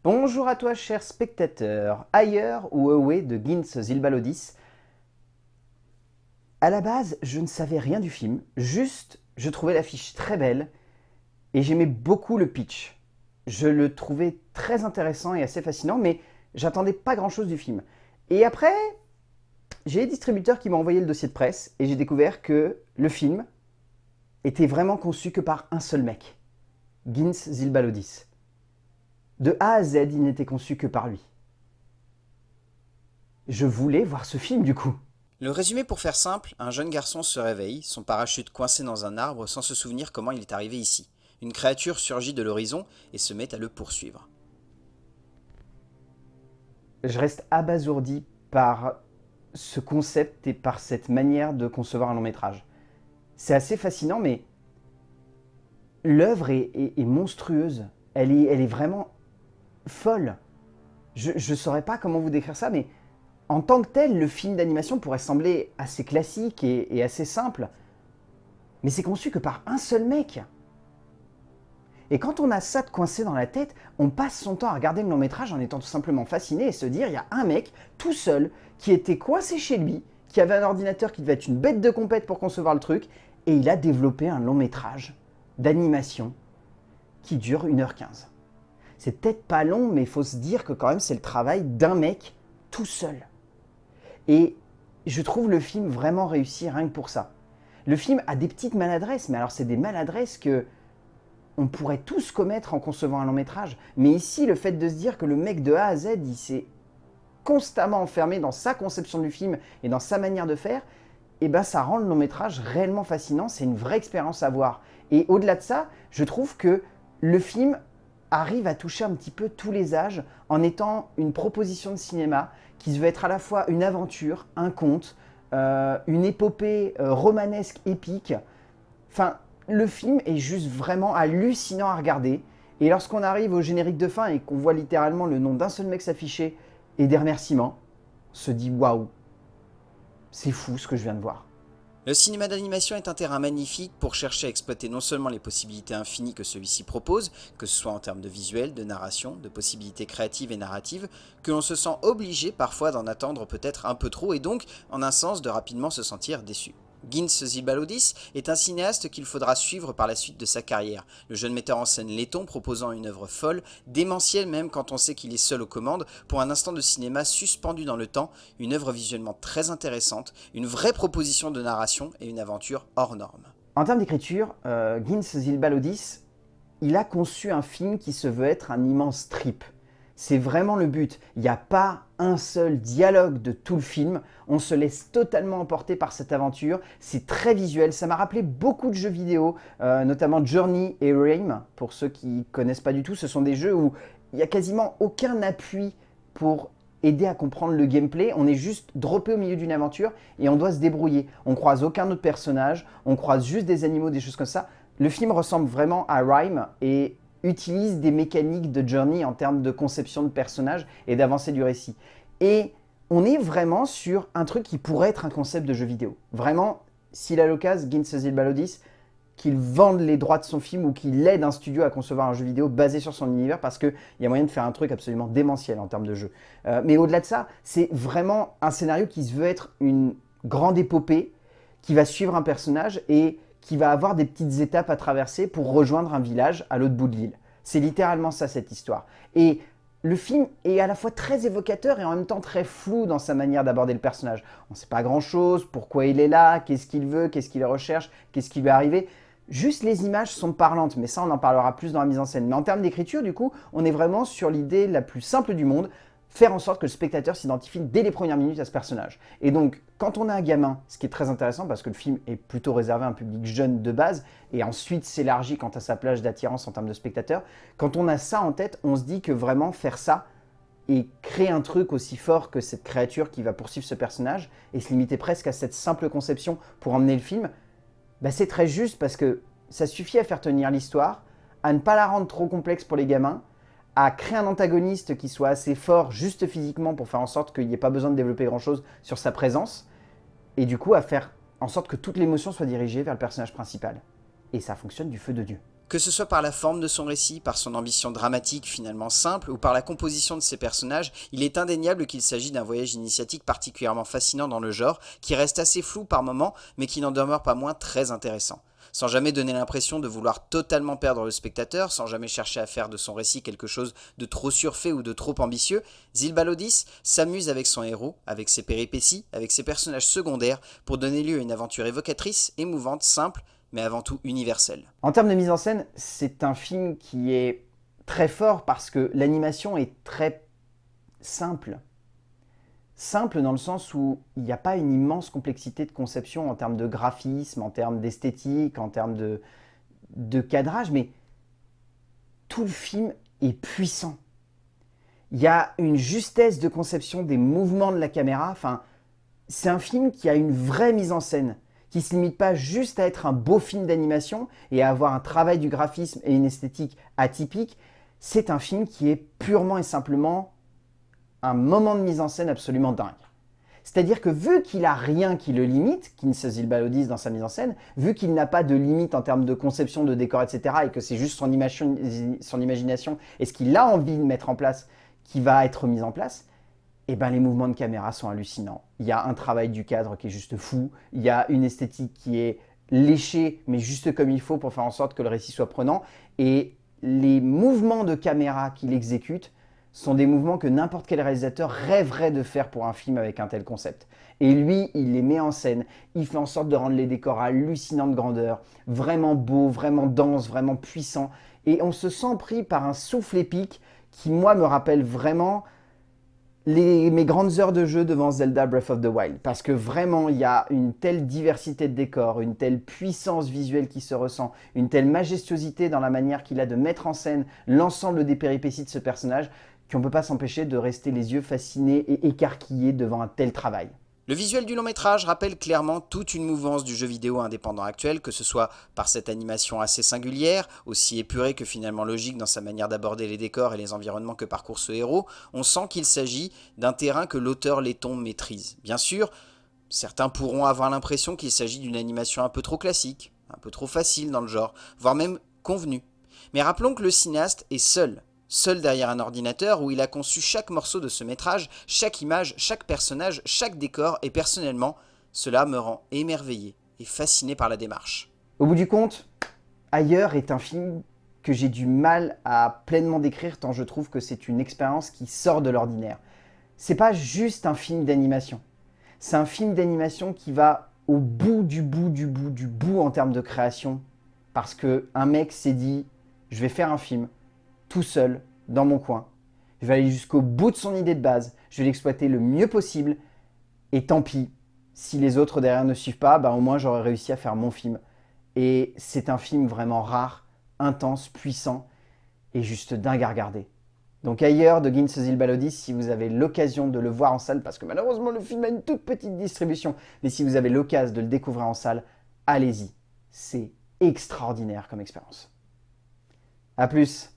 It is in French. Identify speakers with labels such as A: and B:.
A: Bonjour à toi, cher spectateur. Ailleurs ou Away de Gins Zilbalodis. À la base, je ne savais rien du film, juste je trouvais l'affiche très belle et j'aimais beaucoup le pitch. Je le trouvais très intéressant et assez fascinant, mais j'attendais pas grand chose du film. Et après, j'ai les distributeurs qui m'ont envoyé le dossier de presse et j'ai découvert que le film était vraiment conçu que par un seul mec, Gins Zilbalodis. De A à Z, il n'était conçu que par lui. Je voulais voir ce film du coup.
B: Le résumé pour faire simple, un jeune garçon se réveille, son parachute coincé dans un arbre sans se souvenir comment il est arrivé ici. Une créature surgit de l'horizon et se met à le poursuivre.
A: Je reste abasourdi par ce concept et par cette manière de concevoir un long métrage. C'est assez fascinant, mais l'œuvre est monstrueuse. Elle est vraiment folle. Je ne saurais pas comment vous décrire ça, mais en tant que tel, le film d'animation pourrait sembler assez classique et assez simple. Mais c'est conçu que par un seul mec. Et quand on a ça de coincé dans la tête, on passe son temps à regarder le long métrage en étant tout simplement fasciné et se dire il y a un mec tout seul qui était coincé chez lui, qui avait un ordinateur qui devait être une bête de compète pour concevoir le truc, et il a développé un long métrage d'animation qui dure 1h15. C'est peut-être pas long, mais il faut se dire que quand même c'est le travail d'un mec tout seul. Et je trouve le film vraiment réussi rien que pour ça. Le film a des petites maladresses, mais alors c'est des maladresses que on pourrait tous commettre en concevant un long métrage. Mais ici, le fait de se dire que le mec de A à Z, il s'est constamment enfermé dans sa conception du film et dans sa manière de faire, et ben ça rend le long métrage réellement fascinant. C'est une vraie expérience à voir. Et au-delà de ça, je trouve que le film arrive à toucher un petit peu tous les âges en étant une proposition de cinéma qui se veut être à la fois une aventure, un conte, une épopée romanesque épique. Enfin, le film est juste vraiment hallucinant à regarder. Et lorsqu'on arrive au générique de fin et qu'on voit littéralement le nom d'un seul mec s'afficher et des remerciements, on se dit waouh, c'est fou ce que je viens de voir.
B: Le cinéma d'animation est un terrain magnifique pour chercher à exploiter non seulement les possibilités infinies que celui-ci propose, que ce soit en termes de visuel, de narration, de possibilités créatives et narratives, que l'on se sent obligé parfois d'en attendre peut-être un peu trop et donc, en un sens, de rapidement se sentir déçu. Gins Zilbalodis est un cinéaste qu'il faudra suivre par la suite de sa carrière. Le jeune metteur en scène laiton proposant une œuvre folle, démentielle même quand on sait qu'il est seul aux commandes, pour un instant de cinéma suspendu dans le temps, une œuvre visuellement très intéressante, une vraie proposition de narration et une aventure hors norme.
A: En termes d'écriture, Gins Zilbalodis, il a conçu un film qui se veut être un immense trip. C'est vraiment le but. Il n'y a pas un seul dialogue de tout le film. On se laisse totalement emporter par cette aventure. C'est très visuel. Ça m'a rappelé beaucoup de jeux vidéo, notamment Journey et Rime. Pour ceux qui ne connaissent pas du tout, ce sont des jeux où il n'y a quasiment aucun appui pour aider à comprendre le gameplay. On est juste droppé au milieu d'une aventure et on doit se débrouiller. On croise aucun autre personnage, on croise juste des animaux, des choses comme ça. Le film ressemble vraiment à Rime et utilise des mécaniques de Journey en termes de conception de personnages et d'avancée du récit. Et on est vraiment sur un truc qui pourrait être un concept de jeu vidéo. Vraiment, s'il a l'occasion, Gins Zilbalodis, qu'il vende les droits de son film ou qu'il aide un studio à concevoir un jeu vidéo basé sur son univers parce qu'il y a moyen de faire un truc absolument démentiel en termes de jeu. Mais au-delà de ça, c'est vraiment un scénario qui se veut être une grande épopée qui va suivre un personnage et qui va avoir des petites étapes à traverser pour rejoindre un village à l'autre bout de l'île. C'est littéralement ça, cette histoire. Et le film est à la fois très évocateur et en même temps très flou dans sa manière d'aborder le personnage. On ne sait pas grand-chose, pourquoi il est là, qu'est-ce qu'il veut, qu'est-ce qu'il recherche, qu'est-ce qui lui est arrivé. Juste les images sont parlantes, mais ça on en parlera plus dans la mise en scène. Mais en termes d'écriture, du coup, on est vraiment sur l'idée la plus simple du monde, faire en sorte que le spectateur s'identifie dès les premières minutes à ce personnage. Et donc, quand on a un gamin, ce qui est très intéressant parce que le film est plutôt réservé à un public jeune de base, et ensuite s'élargit quant à sa plage d'attirance en termes de spectateurs, quand on a ça en tête, on se dit que vraiment faire ça et créer un truc aussi fort que cette créature qui va poursuivre ce personnage, et se limiter presque à cette simple conception pour emmener le film, bah c'est très juste parce que ça suffit à faire tenir l'histoire, à ne pas la rendre trop complexe pour les gamins, à créer un antagoniste qui soit assez fort juste physiquement pour faire en sorte qu'il n'y ait pas besoin de développer grand-chose sur sa présence, et du coup à faire en sorte que toute l'émotion soit dirigée vers le personnage principal. Et ça fonctionne du feu de Dieu.
B: Que ce soit par la forme de son récit, par son ambition dramatique finalement simple, ou par la composition de ses personnages, il est indéniable qu'il s'agit d'un voyage initiatique particulièrement fascinant dans le genre, qui reste assez flou par moments, mais qui n'en demeure pas moins très intéressant. Sans jamais donner l'impression de vouloir totalement perdre le spectateur, sans jamais chercher à faire de son récit quelque chose de trop surfait ou de trop ambitieux, Zilbalodis s'amuse avec son héros, avec ses péripéties, avec ses personnages secondaires, pour donner lieu à une aventure évocatrice, émouvante, simple, mais avant tout universelle.
A: En termes de mise en scène, c'est un film qui est très fort parce que l'animation est très simple. Simple dans le sens où il n'y a pas une immense complexité de conception en termes de graphisme, en termes d'esthétique, en termes de cadrage, mais tout le film est puissant. Il y a une justesse de conception des mouvements de la caméra. Enfin, c'est un film qui a une vraie mise en scène, qui ne se limite pas juste à être un beau film d'animation et à avoir un travail du graphisme et une esthétique atypique. C'est un film qui est purement et simplement un moment de mise en scène absolument dingue. C'est-à-dire que vu qu'il n'a rien qui le limite, Ginz Zilbalodis dans sa mise en scène, vu qu'il n'a pas de limite en termes de conception, de décor, etc., et que c'est juste son imagination et ce qu'il a envie de mettre en place qui va être mis en place, et ben les mouvements de caméra sont hallucinants. Il y a un travail du cadre qui est juste fou, il y a une esthétique qui est léchée, mais juste comme il faut pour faire en sorte que le récit soit prenant, et les mouvements de caméra qu'il exécute sont des mouvements que n'importe quel réalisateur rêverait de faire pour un film avec un tel concept. Et lui, il les met en scène, il fait en sorte de rendre les décors hallucinants de grandeur, vraiment beaux, vraiment denses, vraiment puissants, et on se sent pris par un souffle épique qui, moi, me rappelle vraiment mes grandes heures de jeu devant Zelda Breath of the Wild, parce que vraiment il y a une telle diversité de décors, une telle puissance visuelle qui se ressent, une telle majestuosité dans la manière qu'il a de mettre en scène l'ensemble des péripéties de ce personnage, qu'on ne peut pas s'empêcher de rester les yeux fascinés et écarquillés devant un tel travail.
B: Le visuel du long métrage rappelle clairement toute une mouvance du jeu vidéo indépendant actuel, que ce soit par cette animation assez singulière, aussi épurée que finalement logique dans sa manière d'aborder les décors et les environnements que parcourt ce héros. On sent qu'il s'agit d'un terrain que l'auteur Letton maîtrise. Bien sûr, certains pourront avoir l'impression qu'il s'agit d'une animation un peu trop classique, un peu trop facile dans le genre, voire même convenue. Mais rappelons que le cinéaste est seul derrière un ordinateur où il a conçu chaque morceau de ce métrage, chaque image, chaque personnage, chaque décor, et personnellement, cela me rend émerveillé et fasciné par la démarche.
A: Au bout du compte, Ailleurs est un film que j'ai du mal à pleinement décrire tant je trouve que c'est une expérience qui sort de l'ordinaire. C'est pas juste un film d'animation, c'est un film d'animation qui va au bout du bout du bout du bout en termes de création, parce qu'un mec s'est dit, je vais faire un film tout seul, dans mon coin. Je vais aller jusqu'au bout de son idée de base, je vais l'exploiter le mieux possible, et tant pis, si les autres derrière ne suivent pas, au moins j'aurais réussi à faire mon film. Et c'est un film vraiment rare, intense, puissant, et juste dingue à regarder. Donc Ailleurs de Ginz Zilbalodis, si vous avez l'occasion de le voir en salle, parce que malheureusement le film a une toute petite distribution, mais si vous avez l'occasion de le découvrir en salle, allez-y. C'est extraordinaire comme expérience. A plus.